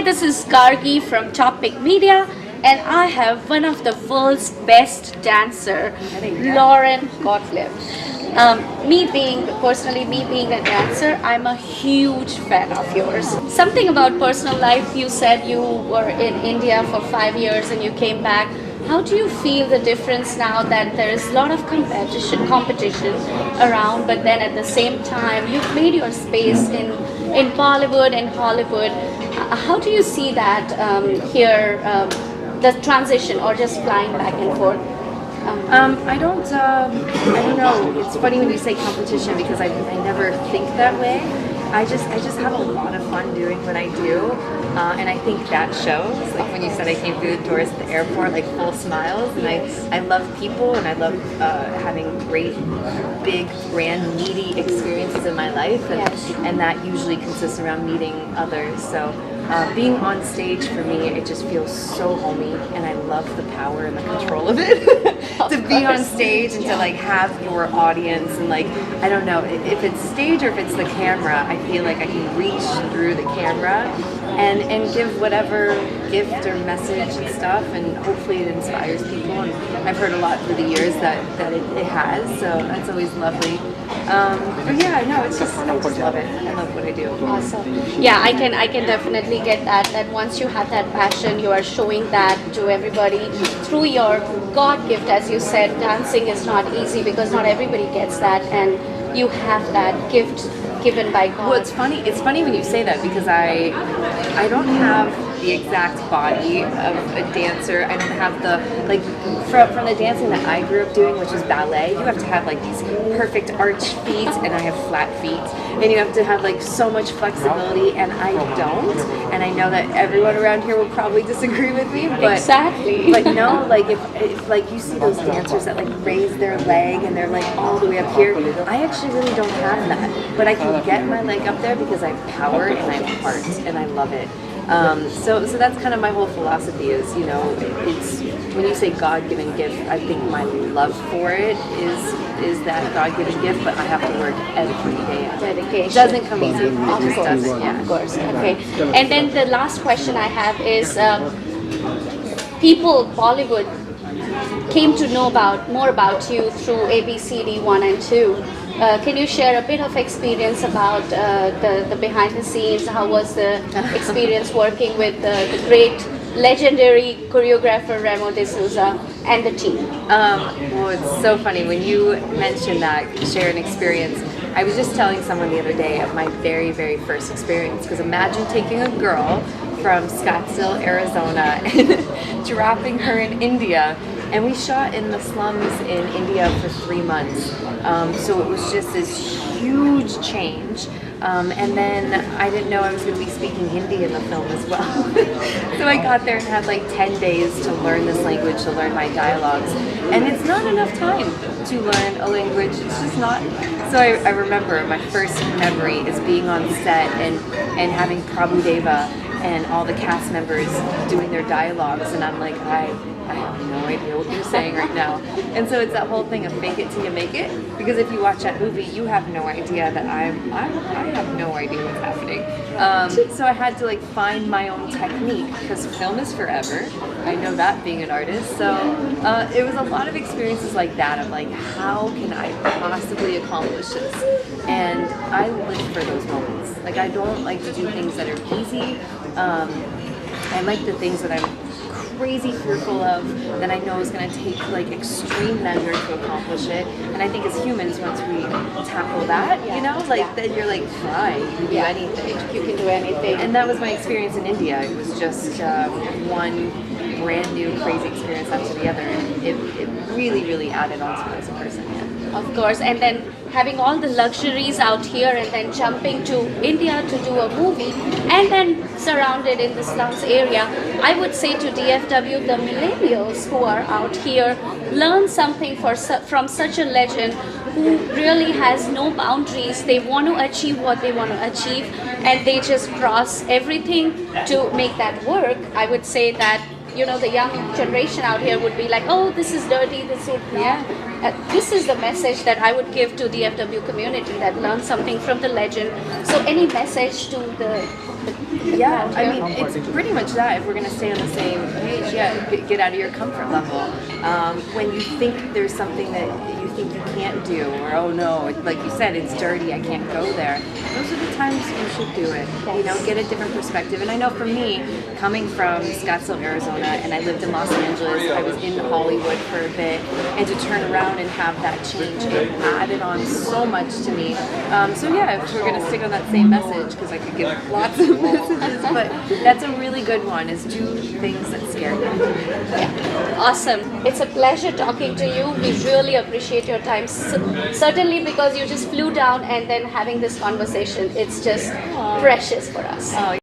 this is Gargi from Topic Media, and I have one of the world's best dancer, Lauren Gottlieb. Me being a dancer, I'm a huge fan of yours. Something about personal life, you said you were in India for 5 years and you came back. How do you feel the difference now that there is a lot of competition around, but then at the same time you've made your space in Bollywood and Hollywood? How do you see that here, the transition, or just flying back and forth? I don't know. It's funny when you say competition because I never think that way. I just have a lot of fun doing what I do, and I think that shows. Like when you said I came through the doors at the airport, like full smiles, and I love people, and I love having great, big, grand, meaty experiences in my life, and that usually consists around meeting others. So being on stage for me, it just feels so homey, and I love the power and the control of it. To be on stage and to like have your audience, and like, I don't know if it's stage or if it's the camera, I feel like I can reach through the camera and give whatever gift or message and stuff, and hopefully it inspires people. And I've heard a lot through the years that it has, so that's always lovely. But yeah, no, I just love it. I love what I do. Awesome. Yeah, I can definitely get that once you have that passion, you are showing that to everybody through your God gift. As you said, dancing is not easy because not everybody gets that, and you have that gift given by God. Well, it's funny when you say that because I don't have the exact body of a dancer. I don't have the, like, from the dancing that I grew up doing, which is ballet, you have to have like these perfect arched feet, and I have flat feet, and you have to have like so much flexibility, and I don't, and I know that everyone around here will probably disagree with me, but exactly. But no, like if like you see those dancers that like raise their leg and they're like all the way up here, I actually really don't have that, but I can get my leg up there because I have power and I have heart, and I love it. So that's kind of my whole philosophy is, you know, it's when you say God-given gift, I think my love for it is that God-given gift, but I have to work every day at it. Dedication. It doesn't come easy. It Of just course, doesn't, yeah. of course. Okay. And then the last question I have is, people, Bollywood, came to know more about you through ABCD 1 and 2. Can you share a bit of experience about the behind the scenes? How was the experience working with the great legendary choreographer Remo D'Souza and the team? Well, it's so funny when you mentioned that, share an experience. I was just telling someone the other day of my very, very first experience, because imagine taking a girl from Scottsdale, Arizona, and dropping her in India. And we shot in the slums in India for 3 months. So it was just this huge change. And then I didn't know I was going to be speaking Hindi in the film as well. So I got there and had like 10 days to learn this language, to learn my dialogues. And it's not enough time to learn a language. It's just not. So I remember my first memory is being on set and having Prabhu Deva and all the cast members doing their dialogues, and I'm like, I have no idea what you're saying right now. And so it's that whole thing of fake it till you make it, because if you watch that movie, you have no idea that I have no idea what's happening. So I had to like find my own technique, because film is forever. I know that being an artist. So it was a lot of experiences like that of like, how can I possibly accomplish this? And I live for those moments. Like, I don't like to do things that are easy. I like the things that I'm crazy fearful of, that I know is going to take like extreme measure to accomplish it. And I think as humans, once we tackle that, you know, like then you're like, fine, you can do anything. You can do anything. And that was my experience in India. It was just one brand new crazy experience after the other. And it really, really added on to me as a person. Yeah. Of course, and then having all the luxuries out here and then jumping to India to do a movie and then surrounded in the slums area, I would say to DFW, the millennials who are out here, learn something from such a legend who really has no boundaries. They want to achieve what they want to achieve, and they just cross everything to make that work. I would say that, you know, the young generation out here would be like, oh, this is dirty, this would not. This is the message that I would give to the FW community, that learn something from the legend. So any message to the Yeah, I mean, it's pretty much that. If we're going to stay on the same page, yeah, get out of your comfort level. When you think there's something that you think you can't do, or oh no, like you said, it's dirty, I can't go there. Those are the times you should do it. You know, get a different perspective. And I know for me, coming from Scottsdale, Arizona, and I lived in Los Angeles, I was in Hollywood for a bit, and to turn around and have that change, it added on so much to me. So yeah, if we're going to stick on that same message, because I could give lots of messages, but that's a really good one, is do things that scare you. Awesome. It's a pleasure talking to you. We really appreciate your time. Certainly because you just flew down and then having this conversation. It's just precious for us. Oh,